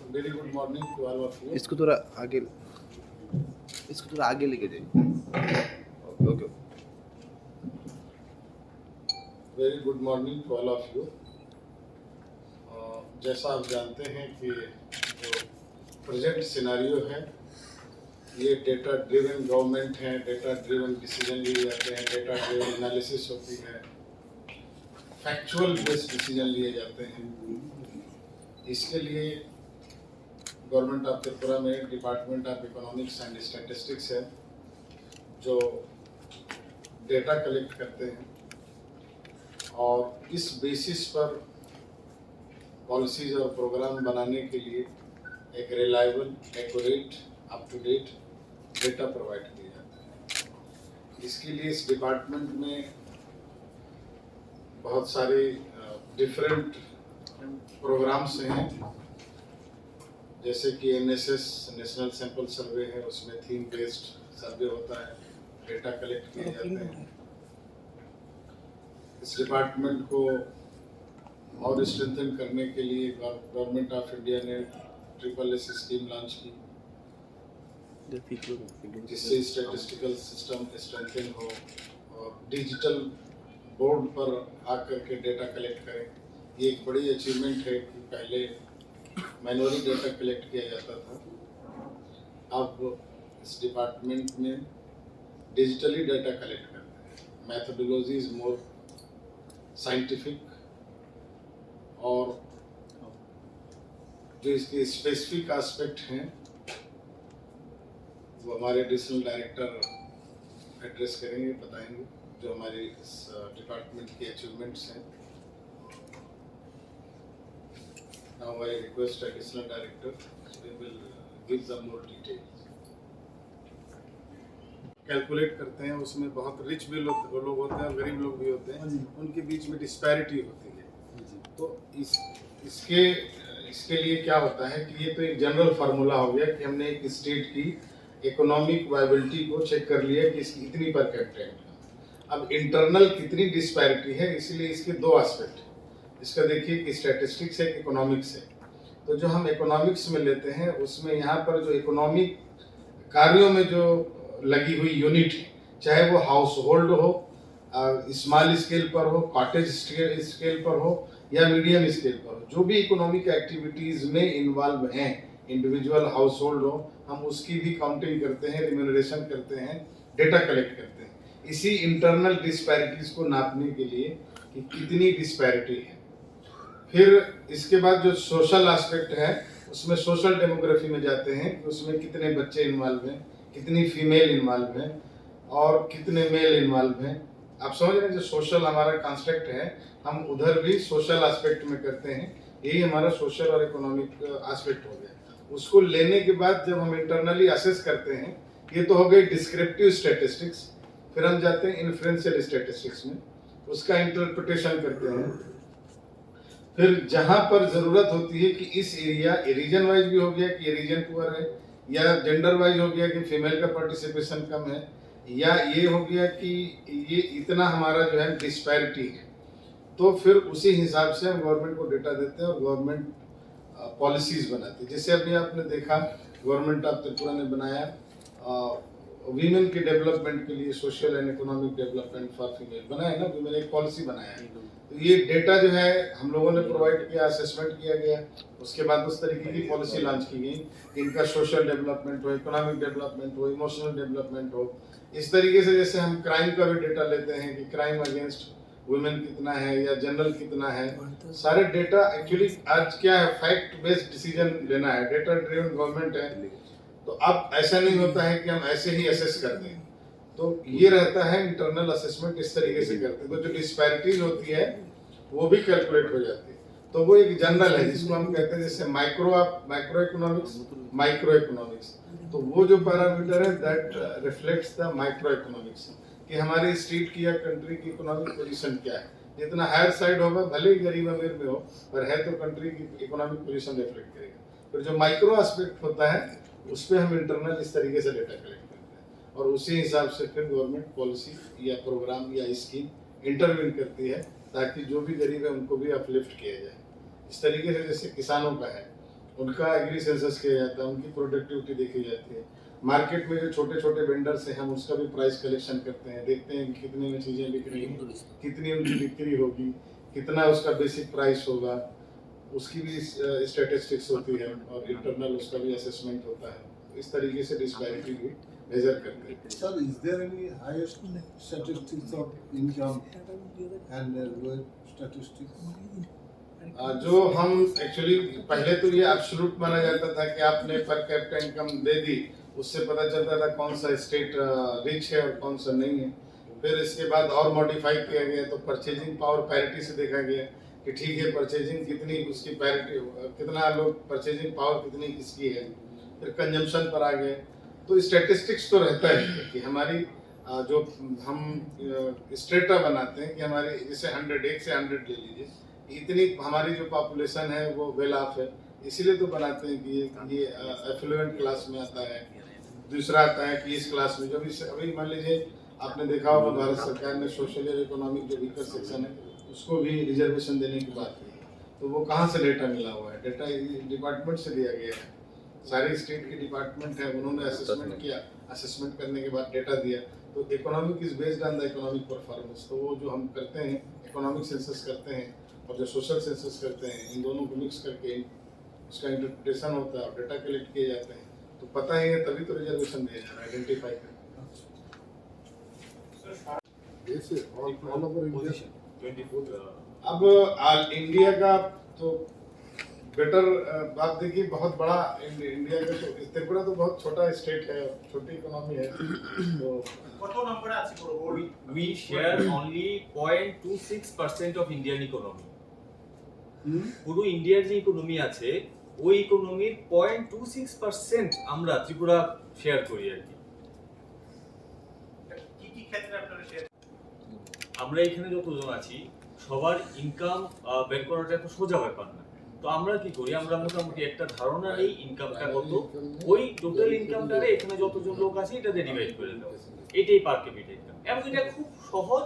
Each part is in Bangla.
very good morning to all of you. इसको थोड़ा आगे लेके जाइए। Okay. Very good morning to all of you. जैसा आप जानते हैं कि जो प्रेजेंट सिनारियो है ये डेटा ड्रिवन गवर्नमेंट है, डेटा ड्रिवन डिसीजन लिए जाते हैं, डेटा ड्रिवन एनालिसिस होती है, फैक्चुअल बेस्ड डिसीजन लिए जाते हैं। इसके लिए गवर्नमेंट ऑफ त्रिपुरा में department of economics and statistics है जो डेटा कलेक्ट करते हैं और इस बेसिस पर पॉलिसीज और प्रोग्राम बनाने के लिए एक reliable, accurate, up to date data provide किया जाता है। इसके लिए इस डिपार्टमेंट में बहुत सारे डिफरेंट प्रोग्राम्स हैं, जैसे कि NSS नेशनल सैंपल सर्वे है, उसमें थीम बेस्ड सर्वे होता है, डेटा कलेक्ट किए जाते हैं। इस डिपार्टमेंट को और स्ट्रेंथन करने के लिए गवर्नमेंट ऑफ इंडिया ने SSS स्कीम लॉन्च की, जिससे स्टैटिस्टिकल सिस्टम स्ट्रेंथन हो और डिजिटल बोर्ड पर आकर के डेटा कलेक्ट करें। ये एक बड़ी अचीवमेंट है कि पहले मैनुअली डेटा कलेक्ट किया जाता था, अब इस डिपार्टमेंट में डिजिटली डेटा कलेक्ट करते हैं। मैथोडोलॉजी इज मोर साइंटिफिक और जो इसके स्पेसिफिक एस्पेक्ट हैं वो हमारे एडिशनल डायरेक्टर एड्रेस करेंगे, बताएंगे जो हमारे इस डिपार्टमेंट की अचीवमेंट्स हैं। Now I request additional director we will give some more details. Calculate करते हैं, उसमें बहुत रिच भी लोग होते हैं और गरीब लोग भी होते हैं, उनके बीच में डिस्पैरिटी होती है। तो इसके लिए क्या होता है कि ये तो एक जनरल फार्मूला हो गया कि हमने एक स्टेट की इकोनॉमिक वायबिलिटी को चेक कर लिया कि इसकी इतनी पर कैपिटा इनकम। अब इंटरनल कितनी डिस्पैरिटी है, इसलिए इसके दो एस्पेक्ट है। इसका देखिए कि स्टैटिस्टिक्स है, इकोनॉमिक्स है। तो जो हम इकोनॉमिक्स में लेते हैं उसमें यहाँ पर जो इकोनॉमिक कार्यों में जो लगी हुई यूनिट है, चाहे वो हाउस होल्ड हो, स्मॉल स्केल पर हो, कॉटेज स्केल पर हो या मीडियम स्केल पर हो, जो भी इकोनॉमिक एक्टिविटीज में इन्वॉल्व हैं, इंडिविजुअल हाउस होल्ड हो, हम उसकी भी काउंटिंग करते हैं, रिम्यूनरेशन करते हैं, डेटा कलेक्ट करते हैं। इसी इंटरनल डिस्पैरिटीज को नापने के लिए कि कितनी डिस्पैरिटी है। फिर इसके बाद जो सोशल एस्पेक्ट है उसमें सोशल डेमोग्राफी में जाते हैं कि उसमें कितने बच्चे इन्वॉल्व हैं, कितनी फीमेल इन्वॉल्व हैं और कितने मेल इन्वॉल्व हैं। आप समझ रहे हैं, जो सोशल हमारा कंस्ट्रक्ट है हम उधर भी सोशल एस्पेक्ट में करते हैं। यही हमारा सोशल और इकोनॉमिक एस्पेक्ट हो गया। उसको लेने के बाद जब हम इंटरनली असेस करते हैं, ये तो हो गई डिस्क्रिप्टिव स्टैटिस्टिक्स। फिर हम जाते हैं इन्फ्लुएंशियल स्टैटिस्टिक्स में, उसका इंटरप्रिटेशन करते हैं। फिर जहां पर जरूरत होती है कि इस एरिया रीजन वाइज भी हो गया कि ये रीजन पुअर है, या जेंडर वाइज हो गया कि फीमेल का पार्टिसिपेशन कम है, या ये हो गया कि ये इतना हमारा जो है डिस्पैरिटी है, तो फिर उसी हिसाब से हम गवर्नमेंट को डेटा देते हैं और गवर्नमेंट पॉलिसीज बनाती है। जैसे अभी आपने देखा गवर्नमेंट ऑफ त्रिपुरा ने बनाया वीमेन के डेवलपमेंट के लिए social and economic development for female बनाया ना, वीमेन एक पॉलिसी बनाया है। तो ये डेटा जो है हम लोगों ने प्रोवाइड किया, असेसमेंट किया गया, उसके बाद उस तरीके की पॉलिसी लॉन्च की गई कि इनका सोशल डेवलपमेंट हो, इकोनॉमिक डेवलपमेंट हो, इमोशनल डेवलपमेंट हो। इस तरीके से जैसे हम क्राइम का भी डेटा लेते हैं कि क्राइम अगेंस्ट वुमेन कितना है या जनरल कितना है, सारे डेटा एक्चुअली आज क्या है, फैक्ट बेस्ड डिसीजन लेना है, डेटा ड्रिवन गवर्नमेंट है। तो अब ऐसा नहीं होता है कि हम ऐसे ही असेस कर दें, तो ये रहता है इंटरनल असेसमेंट इस तरीके से करते हैं। तो जो डिस्पैरिटीज होती है वो भी कैलकुलेट हो जाती है। तो वो एक जनरल है जिसको हम कहते हैं जैसे माइक्रो इकोनॉमिक्स, माइक्रो इकोनॉमिक्स। तो वो जो पैरामीटर है that reflects the micro economics कि हमारी स्टेट की या कंट्री की इकोनॉमिक पोजीशन क्या है। जितना हायर साइड होगा, भले ही गरीब अमीर में हो, पर है तो कंट्री की इकोनॉमिक पोजीशन रिफ्लेक्ट करेगा। फिर जो माइक्रो एस्पेक्ट होता है उस पर हम इंटरनल इस तरीके से डेटा कलेक्ट करते हैं और उसी हिसाब से फिर गवर्नमेंट पॉलिसी या प्रोग्राम या स्कीम इंटरवीन करती है ताकि जो भी गरीब है उनको भी अपलिफ्ट किया जाए। इस तरीके से जैसे किसानों का है उनका एग्री सेंसस किया जाता है, उनकी प्रोडक्टिविटी देखी जाती है। मार्केट में जो छोटे छोटे वेंडर्स हैं हम उसका भी प्राइस कलेक्शन करते हैं, देखते हैं कि कितने में चीज़ें बिक रही हैं, कितनी उनकी बिक्री होगी, कितना उसका बेसिक प्राइस होगा, उसकी भी स्टैटिस्टिक्स होती है और इंटरनल उसका भी असेसमेंट होता है। इस तरीके से डिस्पैरिटी भी मेजर करते हैं। Sir, is there any highest statistics of income and lowest statistics? जो हम एक्चुअली पहले तो ये एब्सोल्यूट माना जाता था कि आपने पर कैपिटा इनकम दे दी, उससे पता चलता था कौन सा स्टेट रिच है और कौन सा नहीं है। फिर इसके बाद और मॉडिफाई किया गया तो परचेजिंग पावर पैरिटी से देखा गया कि ठीक है परचेजिंग कितनी उसकी पैरिटी, कितना लोग परचेजिंग पावर कितनी किसकी है। फिर कंजम्पशन पर आ गए। तो स्टैटिस्टिक्स तो रहता है कि हमारी जो हम स्ट्रेटा बनाते हैं कि हमारी जैसे 100 1 से 100 ले लीजिए, इतनी हमारी जो पॉपुलेशन है वो वेल ऑफ है, इसीलिए तो बनाते हैं कि ये एफ्लुएंट क्लास में आता है। दूसरा आता है कि इस क्लास में जो भी अभी मान लीजिए आपने देखा होगा भारत सरकार ने सोशल और इकोनॉमिक जो वीकर सेक्शन है उसको भी रिजर्वेशन देने की बात की। तो वो कहाँ से डेटा मिला हुआ है? डेटा डिपार्टमेंट से दिया गया है, सारी स्टेट की डिपार्टमेंट है, उन्होंने असेसमेंट किया, असेसमेंट करने के बाद डेटा दिया। तो economic is based on the economic performance. तो वो जो हम करते हैं इकोनॉमिक सेंसस करते हैं और जो सोशल सेंसस करते हैं, इन दोनों को मिक्स करके उसका इंटरप्रिटेशन होता है और डेटा कलेक्ट किए जाते हैं। तो पता ही है तभी तो रिजर्वेशन दिया जा रहा है, आइडेंटिफाई कर। Yes, sir. All over India. अब ऑल इंडिया का तो बेटर बात देखिए, बहुत बड़ा इंडिया का तो त्रिपुरा तो बहुत छोटा स्टेट है, छोटी इकोनॉमी है। तो We share only 0.26% of Indian economy. পুরো ইন্ডিয়ার যে ইকোনমি আছে ওই ইকোনমির 0.26% আমরা ত্রিপুরা শেয়ার করি আর কি। আমরা এখানে যতজন আছি সবার ইনকাম বের করাটা এত সোজা ব্যাপার না। তো আমরা কি করি, আমরা মোটামুটি একটা ধারণা এই ইনকামটা কত, ওই টোটাল ইনকামটারে এখানে যতজন লোক আছে এটাতে ডিভাইড করে দাও, এটাই পার ক্যাপিটা ইনকাম। এবং এটা খুব সহজ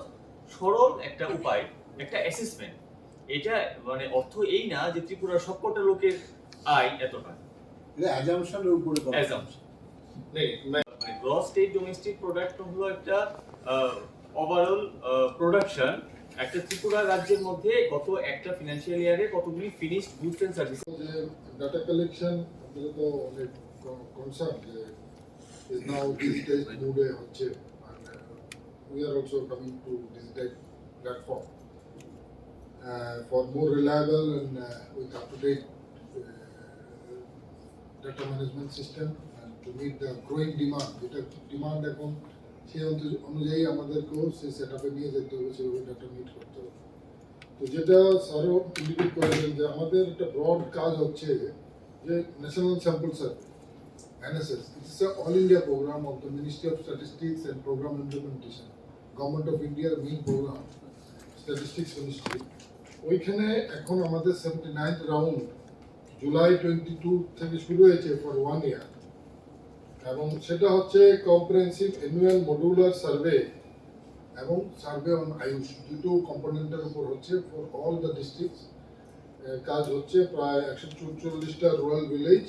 সরল একটা উপায়, একটা অ্যাসেসমেন্ট। এটা মানে অর্থ এই না যে ত্রিপুরার সবকটা লোকের আয় এতটা, এটা অ্যাজাম্পশনের উপরে করা। অ্যাজাম্পশন। नहीं मैं মানে গ্রস স্টেট ডোমেস্টিক প্রোডাক্ট হলো একটা ওভারঅল প্রোডাকশন একটা ত্রিপুরা রাজ্যের মধ্যে গত একটা ফিনান্সিয়াল ইয়ারে কতগুলি ফিনিশড গুডস এন্ড সার্ভিস। যে ডাটা কালেকশন আপনারা তো অনেক কনসার্ন যে ইজ নাও ডিজিটাইজড মোডে হচ্ছে, we are also coming to digitise platform for more reliable and with up to date data management system and to meet the growing demand. যেটা ডিমান্ড এখন সেই অনুযায়ী আমাদেরকেও সেই সেট আপে নিয়ে যেতে হবে, সেভাবে ডাটা মিট করতে হবে। তো যেটা স্যারও ইন্ডিকেট করেছেন যে আমাদের একটা ব্রড কাজ হচ্ছে যে national sample survey NSS, it's a all India programme of the ministry of statistics and programme implementation, government of ইন্ডিয়ার মেইন প্রোগ্রাম স্ট্যাটিস্টিক্স মিনিস্ট্রি। ওইখানে এখন আমাদের 79th রাউন্ড জুলাই 22 থেকে শুরু হয়েছে ফর 1 ইয়ার, এবং সেটা হচ্ছে কম্প্রিহেনসিভ অ্যানুয়াল মডুলার সার্ভে এবং সার্ভে অন আয়ুষ, দুটো কম্পোনেন্টের উপর হচ্ছে ফর অল দ্য ডিস্ট্রিক্টস। কাজ হচ্ছে প্রায় 144টা রুরাল ভিলেজ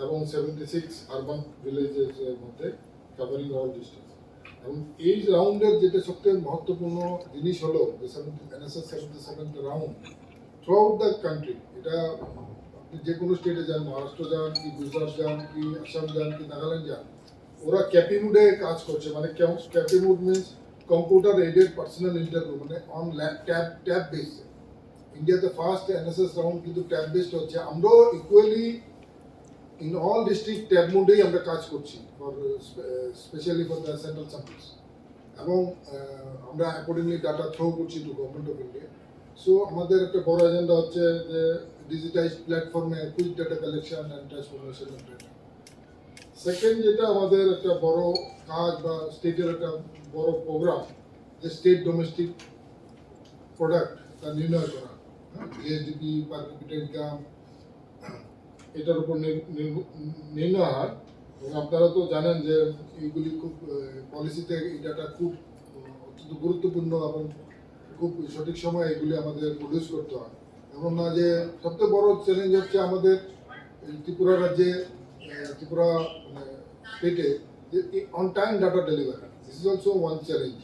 এবং 76 আরবান ভিলেজের মধ্যে, কাভারিং অল ডিস্ট্রিক্টস। এবং এই রাউন্ডের যেটা সবথেকে মহত্বপূর্ণ জিনিস হলো NSS 77th round through out the country. এটা আপনি যে কোনো স্টেটে যান, মহারাষ্ট্র যান কি গুজরাট যান কি আসাম যান কি নাগাল্যান্ড যান, ওরা ক্যাপিমুডে কাজ করছে। মানে CAPI mode means computer aided personal interview, মানে অন ট্যাব বেসড। ইন্ডিয়াতে ফার্স্ট NSS রাউন্ড কিন্তু ট্যাব বেসড হচ্ছে। আমরাও equally in all district tab মোডেই আমরা কাজ করছি for specially for the central service, এবং আমরা অ্যাকর্ডিংলি ডাটা থ্রো করছি to government of India. So আমাদের একটা বড় এজেন্ডা হচ্ছে যে ডিজিটাইজ প্ল্যাটফর্মে quick data collection and transformation of data. Second যেটা আমাদের একটা বড় কাজ বা স্টেটের একটা বড় প্রোগ্রাম, যে স্টেট ডোমেস্টিক প্রোডাক্ট তা নির্ণয় করা, জিএসডিপি পার ক্যাপিটা ইনকাম, এটার উপর নির্ণয় হয়। এবং আপনারা তো জানেন যে এইগুলি খুব পলিসিতে এই ডাটা খুব অত্যন্ত গুরুত্বপূর্ণ এবং খুব সঠিক সময়ে এগুলি আমাদের প্রডিউস করতে হয়। এমন না যে সবচেয়ে বড় চ্যালেঞ্জ হচ্ছে আমাদের এই ত্রিপুরা রাজ্যে ত্রিপুরা স্টেটে যে on time data delivery, this is also one challenge.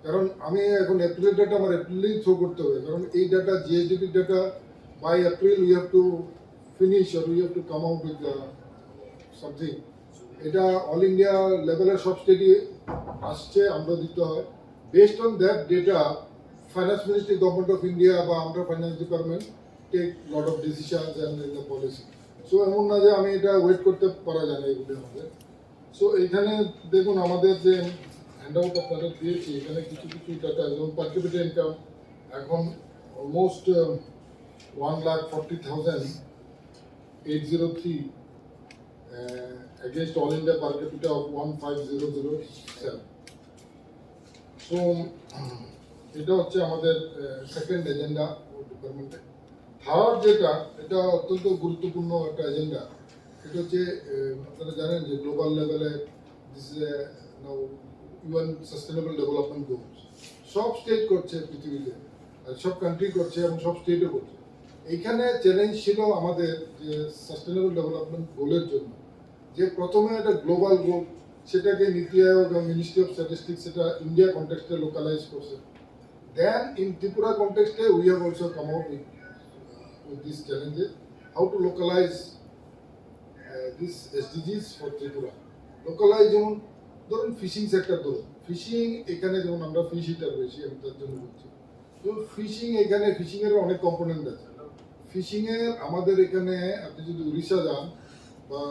কারণ আমি এখন এপ্রিলের ডাটা আমার এপ্রিলেই থ্রো করতে হবে, কারণ এই ডাটা জিএসডিপির data by April we have to finish or we have to come out with something. এটা অল ইন্ডিয়া লেভেলের সব স্টেটই আসছে, আমরা দিতে হয়। Based on that data finance ministry, government of India বা আমরা finance department take lot of decisions and in the policy. So এমন না যে আমি এটা ওয়েট করতে পারা যায় না এগুলি আমাদের। সো এখানে দেখুন আমাদের যে হ্যান্ড আউট আপনাদের দিয়েছি, এখানে কিছু কিছু ডাটা যেমন পার ক্যাপিটা ইনকাম এখন almost 1,40,803 against all India per capita of 15007. So এটা হচ্ছে আমাদের সেকেন্ড এজেন্ডা ডিপার্টমেন্টে। থার্ড যেটা, এটা অত্যন্ত গুরুত্বপূর্ণ একটা এজেন্ডা, এটা হচ্ছে আপনারা জানেন যে গ্লোবাল লেভেলে this UN sustainable development goals সব স্টেট করছে পৃথিবীতে, সব কান্ট্রি করছে এবং সব স্টেটও করছে। এইখানে চ্যালেঞ্জ ছিল আমাদের যে সাস্টেনেবল ডেভেলপমেন্ট গোলের জন্য, যে প্রথমে একটা গ্লোবাল গোল, সেটাকে নীতি আয়োগ এবং মিনিস্ট্রি অফ স্ট্যাটিস্টিক্স সেটা ইন্ডিয়া কন্টেক্সটে লোকালাইজ করছে। দেন ইন ত্রিপুরা কন্টেক্সটে we have also come out with these challenges, how to localize these SDGs for Tripura. Localize যেমন ধরুন ফিশিং সেক্টর, ধরুন ফিশিং এখানে যেমন আমরা ফিশ হিটার বেশি, আমি তার জন্য বলছি। তো ফিশিং এখানে ফিশিংয়ের অনেক কম্পোনেন্ট আছে। ফিশিংয়ের আমাদের এখানে আপনি যদি উড়িষ্যা যান বা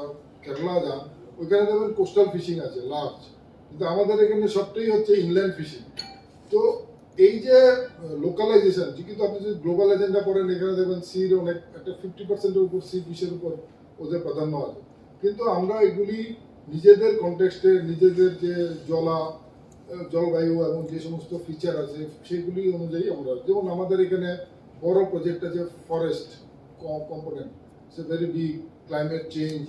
কেরালা যান, ওইখানে দেখবেন কোস্টাল ফিশিং আছে লার্জ, কিন্তু আমাদের এখানে সবটাই হচ্ছে ইনল্যান্ড ফিশিং। তো এই যে লোকালাইজেশন, কিন্তু আপনি যদি গ্লোবাল এজেন্ডা পড়েন, এখানে দেখবেন সির অনেক একটা 50%-এর উপর সি ফিশের উপর ওদের প্রাধান্য আছে। কিন্তু আমরা এগুলি নিজেদের কনটেক্সটে, নিজেদের যে জলবায়ু এবং যে সমস্ত ফিচার আছে সেগুলি অনুযায়ী আমরা, যেমন আমাদের এখানে বড় প্রজেক্ট আছে ফরেস্ট কম্পোনেন্ট, সে ভেরি বিগ, ক্লাইমেট চেঞ্জ,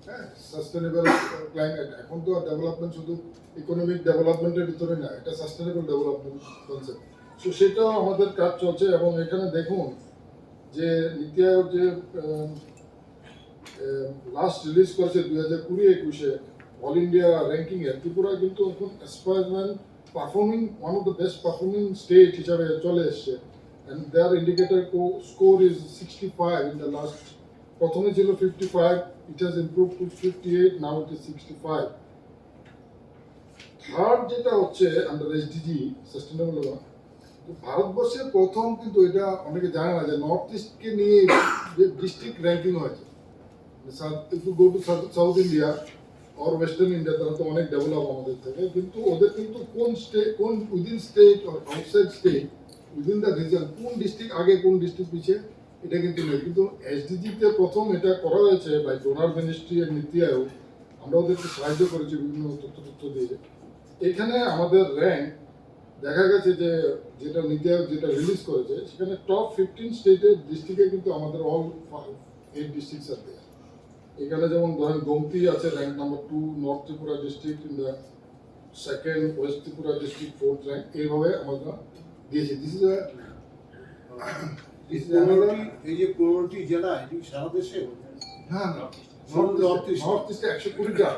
হ্যাঁ, সাস্টেনেবল ক্লাইমেট। এখন তো ডেভেলপমেন্ট শুধু ইকোনমিক ডেভেলপমেন্টের ভিতরে না, এটা সাস্টেনেবল ডেভেলপমেন্ট কনসেপ্ট। সো সেটাও আমাদের কাজ চলছে। এবং এখানে দেখুন যে নীতি আয়োগ যে লাস্ট রিলিজ করেছে 2020-21-এ অল ইন্ডিয়া র্যাঙ্কিংয়ে, ত্রিপুরা কিন্তু এখন অ্যাসপায়ারমেন্ট performing one of the best performing state হিসাবে চলে এসছে। And their indicator score is 65 in the last. প্রথমে ছিল 55, it has improved to 58, now it is 65. Third যেটা হচ্ছে আন্ডার এসডিজি সাস্টেনেবল, ভারতবর্ষের প্রথম, কিন্তু এটা অনেকে জানে না যে নর্থ ইস্টকে নিয়ে যে ডিস্ট্রিক্ট র্যাঙ্কিং হয়েছে। If you go to south India or western India, তারা তো অনেক ডেভেলপ আমাদের থেকে, কিন্তু ওদের কিন্তু কোন স্টেট, কোন within state or outside state, within the reason, কোন ডিস্ট্রিক্ট আগে কোন ডিস্ট্রিক্ট পিছিয়ে, এটা কিন্তু নেই। কিন্তু এসডিজিতে প্রথম এটা করা হয়েছে বাই ডোনার মিনিস্ট্রি এর নীতি আয়োগ, আমরা ওদেরকে সাহায্য করেছি বিভিন্ন তথ্য দিয়ে। এখানে আমাদের র্যাঙ্ক দেখা গেছে যে যেটা নীতি আয়োগ যেটা রিলিজ করেছে, সেখানে টপ 15 স্টেটের ডিস্ট্রিক্টে কিন্তু আমাদের অল 8 ডিস্ট্রিক্টস আছে। এখানে যেমন ধরেন গোমতি আছে rank number 2, north Tripura district in the second, West Tripura district 4th rank, এইভাবে আমরা দিয়েছি। দিস ইজ এই যে 15টি জেলা, এটি সারা দেশে? হ্যাঁ, নর্থ ইস্টে 120টার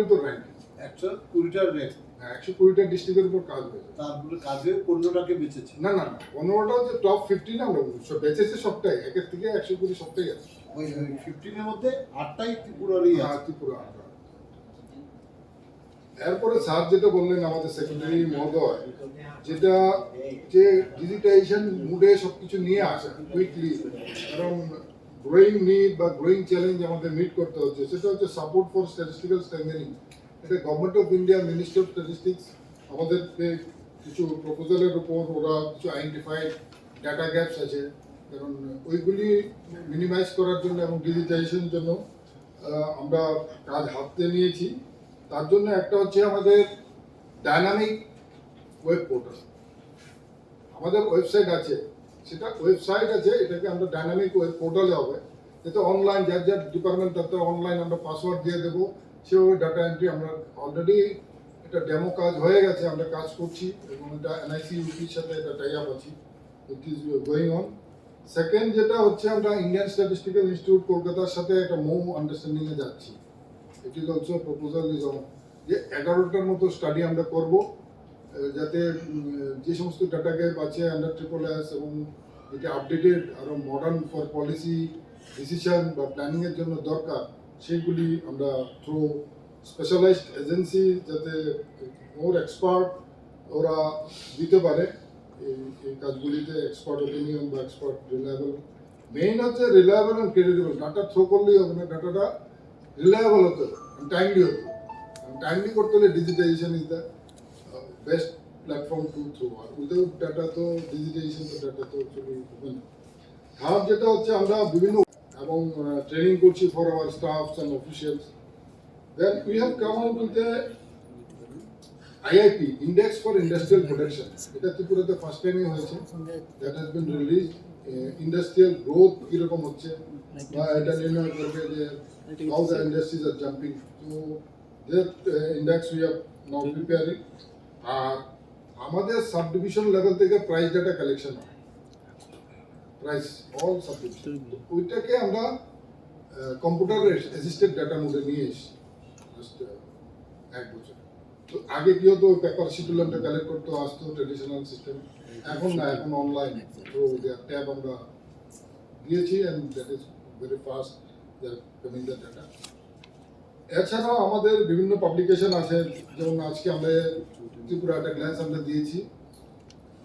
ভিতর র্যাঙ্ক, 120টার র্যাঙ্ক, 120টা ডিস্ট্রিক্টের উপর কাজ হয়েছে। তারপরে কাজে 15টাকে বেঁচেছে। না 15টা হচ্ছে টপ 15, আমরা সব বেঁচেছে সবটাই, একের থেকে 120 সবটাই আছে। ওই 15-এর মধ্যে 8টাই ত্রিপুরারই আছে। ত্রিপুরা। এরপরে স্যার যেটা বললেন আমাদের সেক্রেটারি মহোদয়, যেটা যে ডিজিটাইজেশন মুডে সবকিছু নিয়ে আসা কুইকলি, কারণ গ্রোয়িং নিড বা গ্রোয়িং চ্যালেঞ্জ আমাদের মিট করতে হচ্ছে, সেটা হচ্ছে সাপোর্ট ফর স্ট্যাটিস্টিক্যাল স্ট্রেংথেনিং। এটা government of India, ministry of statistics আমাদেরকে কিছু প্রপোজালের উপর ওরা কিছু আইডেন্টিফাইড ডাটা গ্যাপস আছে, কারণ ওইগুলি মিনিমাইজ করার জন্য এবং ডিজিটাইজেশনের জন্য আমরা কাজ হাতে নিয়েছি। তার জন্য একটা হচ্ছে আমাদের ডায়নামিক ওয়েব পোর্টাল, আমাদের ওয়েবসাইট আছে, এটাকে আমরা ডায়নামিক ওয়েব পোর্টালে হবে, যাতে অনলাইন যার যার ডিপার্টমেন্ট তাতে অনলাইন আমরা পাসওয়ার্ড দিয়ে দেবো, সেভাবে ডাটা এন্ট্রি। আমরা অলরেডি এটা ডেমো কাজ হয়ে গেছে, আমরা কাজ করছি এবং এটা এনআইসি ইউপির সাথে এটা টাই আপ আছি, it is going on. Second যেটা হচ্ছে আমরা ইন্ডিয়ান স্ট্যাটিস্টিক্যাল ইনস্টিটিউট কলকাতার সাথে একটা আন্ডারস্ট্যান্ডিং এ যাচ্ছি। It is also proposal is on যে 11টার মতো স্টাডি আমরা করব, যাতে যে সমস্ত ডাটা গ্যাপ আছে আন্ডার ট্রিপল এস এবং যেটা আপডেটেড আরো মডার্ন ফর পলিসি ডিসিশন বা প্ল্যানিং এর জন্য দরকার, সেইগুলি আমরা থ্রু স্পেশালাইজড এজেন্সি যাতে মোর এক্সপার্ট ওরা দিতে পারে এই কাজগুলিতে, এক্সপার্ট ওপিনিয়ন বা এক্সপার্ট রিলায়েবল। মেইন হচ্ছে reliable and creditable data throw করলেই হবে না, ডাটাটা রিলায়েবল হতে হবে, টাইমলি হতে হবে। টাইমলি করতে হলে digitisation is the best platform to through, আর উইদাউট ডাটা তো ডিজিটাইজেশন তো ডাটা তো অ্যাকচুয়ালি হবে না। থার্ড যেটা হচ্ছে আমরা বিভিন্ন এবং ট্রেনিং করছি for our staffs and officials. Then we have come out with a IIP index for industrial production. এটা ত্রিপুরাতে ফার্স্ট টাইমই হয়েছে, that has been release. Industrial growth কিরকম হচ্ছে বা এটা নির্ণয় করবে যে how the industries are jumping, তো that index we are now preparing. আর আমাদের সাব ডিভিশন লেভেল থেকে প্রাইস ডাটা কালেকশন হয়, প্রাইস অল সাব ডিভিশন, ওইটাকে আমরা কম্পিউটার অ্যাসিস্টেড ডাটা মোডে নিয়ে এসেছি জাস্ট 1 বছর। তো আগে কি হতো, পেপার শিডিউল আমরা কালেক্ট করতে আসতো ট্রেডিশনাল সিস্টেম, এখন না, এখন অনলাইন তো ট্যাব আমরা দিয়েছি and that is very fast they are coming the data. এছাড়াও আমাদের বিভিন্ন পাবলিকেশন আছে, যেমন আজকে আমরা ত্রিপুরা একটা গ্ল্যান্স আমরা দিয়েছি।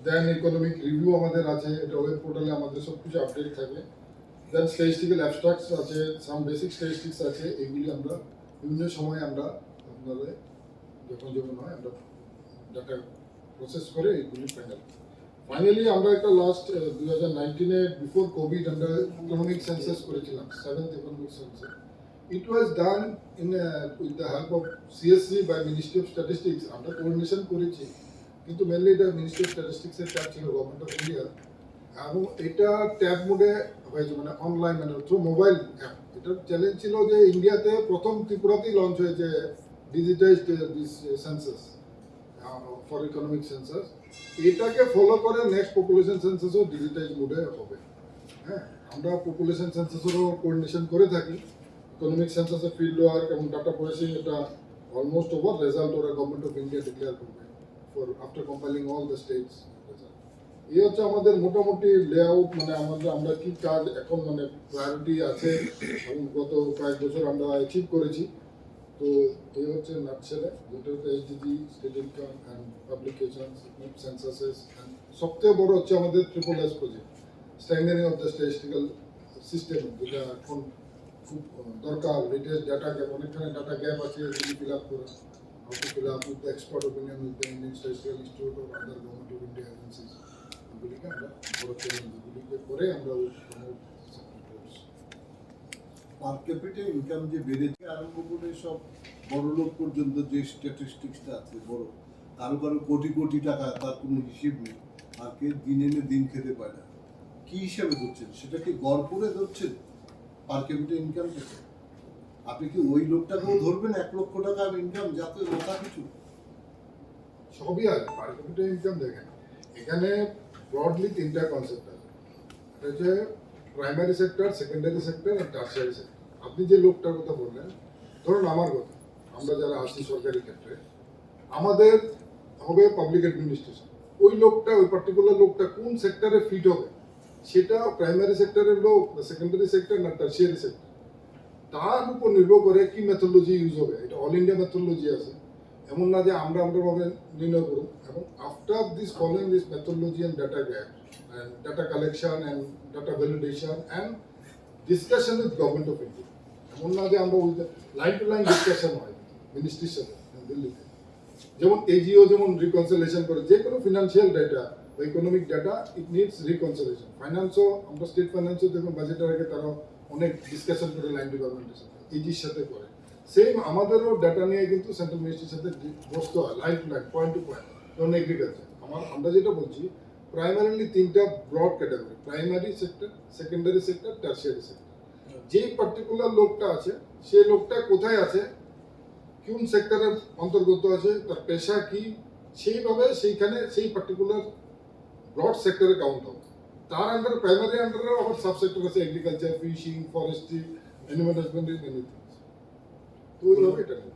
দেন ইকোনমিক রিভিউ আমাদের আছে, এটা ওয়েব পোর্টালে আমাদের সব কিছু আপডেট থাকে। দেন স্ট্যাটিস্টিক্যাল অ্যাবস্ট্রাক্টস আছে, সাম বেসিক স্ট্যাটিস্টিক্স আছে, এগুলি আমরা বিভিন্ন সময় আমরা আপনাদের যখন হয় আমরা ডাটা প্রসেস করে এগুলি ফাইনালি আমরা একটা লাস্ট 2019-এ বিফোর কোভিড আমরা ইকোনমিক সেন্সাস করেছিলাম, 7th economic census. It was done in with the help of CSC by Ministry of Statistics. আমরা কোঅর্ডিনেশন করেছি, কিন্তু মেনলি এটা মিনিস্ট্রি অফ স্ট্যাটিস্টিক্স এর ট্যাব ছিল, গভর্নমেন্ট অফ ইন্ডিয়া। এবং এটা ট্যাব মোডে হয়েছে, মানে অনলাইন, মানে থ্রু মোবাইল অ্যাপ। এটা চ্যালেঞ্জ ছিল যে ইন্ডিয়াতে প্রথম ত্রিপুরাতেই লঞ্চ হয়েছে digitised this census for economic census. এটাকে ফলো করে নেক্সট পপুলেশন সেন্সাসও ডিজিটাইজ মোডে হবে। হ্যাঁ, আমরা পপুলেশন সেন্সাসেরও কোঅর্ডিনেশন করে থাকি। ইকোনমিক সেন্সাসের ফিল্ড ওয়ার্ক এবং ডাটা প্রসেসিং এটা অলমোস্ট ওভার, রেজাল্ট ওরা গভর্নমেন্ট অফ ইন্ডিয়া ডিক্লেয়ার করবে for after compiling all the states. এই হচ্ছে আমাদের মোটামুটি লেআউট, মানে আমরা কি কাজ এখন মানে প্রায়োরিটি আছে এবং গত কয়েক বছর আমরা অ্যাচিভ করেছি। তো এই হচ্ছে নাটশেলে, যেটা হচ্ছে SDG, state income and publications, censuses, and সবথেকে বড় হচ্ছে আমাদের triple S project, strengthening of the statistical system, যেটা এখন খুব দরকার। লেটেস্ট ডাটা গ্যাপ, অনেকখানে ডাটা গ্যাপ আছে, এগুলি ফিল আপ করা, how to fill up with the expert opinion with the Indian Statistical Institute or other government of India agencies. এগুলিকে আমরা বড় চ্যালেঞ্জ, এগুলিকে করে আমরা পার ক্যাপিটা ইনকাম যে বেড়েছে আরম্ভ করে সব বড় লোক পর্যন্ত যে স্ট্যাটিস্টিক্সটা আছে বড়, কারো কারো কোটি কোটি টাকা, তার কোনো হিসেব নেই, আর কে দিন এনে দিন খেতে পায় না। কি হিসাবে ধরছেন, সেটা কি গড় করে ধরছেন পার ক্যাপিটা ইনকাম থেকে? আপনি কি ওই লোকটাকেও ধরবেন 1 লক্ষ টাকা ইনকাম, যাতে ওটা কিছু সবই আছে পার ক্যাপিটা ইনকাম? দেখেন, এখানে ব্রডলি 3টা কনসেপ্ট আছে। এটা হচ্ছে প্রাইমারি সেক্টর, সেকেন্ডারি সেক্টর আর টার্সিয়ারি সেক্টর। আপনি যে লোকটার কথা বললেন, ধরুন আমার কথা, আমরা যারা আছি সরকারি ক্ষেত্রে, আমাদের হবে পাবলিক অ্যাডমিনিস্ট্রেশন। ওই লোকটা, ওই পার্টিকুলার লোকটা কোন সেক্টরে ফিট হবে, সেটা প্রাইমারি সেক্টরের লোক, সেকেন্ডারি সেক্টর না টার্সিয়ারি সেক্টর, তার উপর নির্ভর করে কি মেথোলজি ইউজ হবে। এটা অল ইন্ডিয়া মেথোলজি আছে, এমন না যে আমরা ভাবে নির্ণয় করুন। এবং after this following this methodology and data gap and data collection and data validation and discussion with government of India, এমন না যে আমরা লাইন টু লাইন ডিসকাশন হয় মিনিস্ট্রির সাথে দিল্লিতে। যেমন এজিও যেমন রিকনসিলিয়েশন করে, যে কোনো ফিনান্সিয়াল ডাটা বা economic data, it needs reconciliation. ফাইন্যান্সও, আমরা স্টেট ফাইন্যান্সও দেখুন বাজেটের আগে তারা অনেক ডিসকাশন করে লাইন ডিপার্টমেন্টের সাথে, এজির সাথে করে। সেম আমাদেরও ডাটা নিয়ে কিন্তু সেন্ট্রাল মিনিস্ট্রির সাথে বসতে হয়, line to line, point to point. যেমন এগ্রিকালচার, আমরা যেটা বলছি প্রাইমারিলি 3টা broad category, primary sector, secondary sector, tertiary sector. যেই পার্টিকুলার লোকটা আছে, সেই লোকটা কোথায় আছে, কোন সেক্টরের অন্তর্গত আছে, তার পেশা কি, সেইভাবে সেইখানে সেই পার্টিকুলার ব্রড সেক্টরে কাউন্ট হবে। তার আন্ডার প্রাইমারি আন্ডারে আবার সাবসেক্টর আছে agriculture, fishing, forestry, animal husbandry, many things. তো ওইভাবে এটা নেই।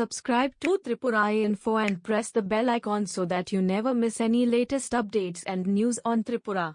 Subscribe to Tripura Info and press the bell icon so that you never miss any latest updates and news on Tripura.